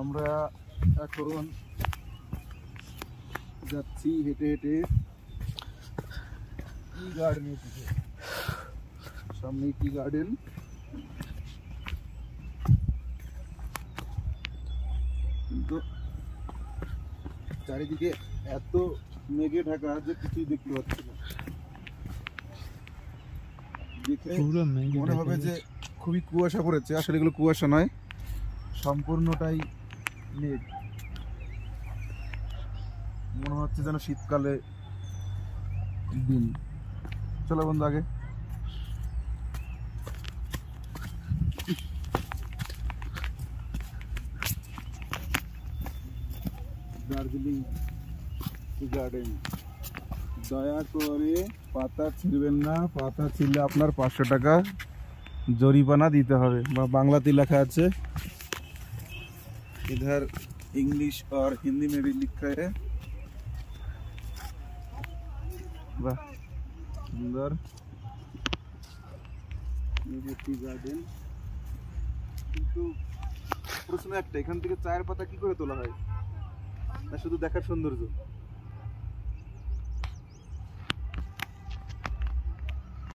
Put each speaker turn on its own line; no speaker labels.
আমরা এখন যাচ্ছি হেঁটে হেঁটে টি গার্ডেনের দিকে। সামনে টি গার্ডেন, কিন্তু চারিদিকে এত মেঘে ঢাকা যে কিছুই দেখতে পাচ্ছি না। দেখে মনে হবে যে খুবই কুয়াশা পড়েছে, আসলে এগুলো কুয়াশা নয়, সম্পূর্ণটাই মেঘ। মনে হচ্ছে যেন শীতকালে দিন। চলো বন্ধু আগে। Darjeeling tea garden. দয়া করে পাতা ছিঁড়বেন না, পাতা ছিঁড়লে আপনার 500 টাকা জরিমানা দিতে হবে। বা বাংলাতে লেখা আছে, इधर इंग्लिश और हिंदी में भी लिखा है। वाह सुंदर টি গার্ডেন। কিন্তু প্রশ্ন একটা, এখান থেকে চায়ের পাতা কি করে তোলা হয়? না শুধু দেখার সৌন্দর্য?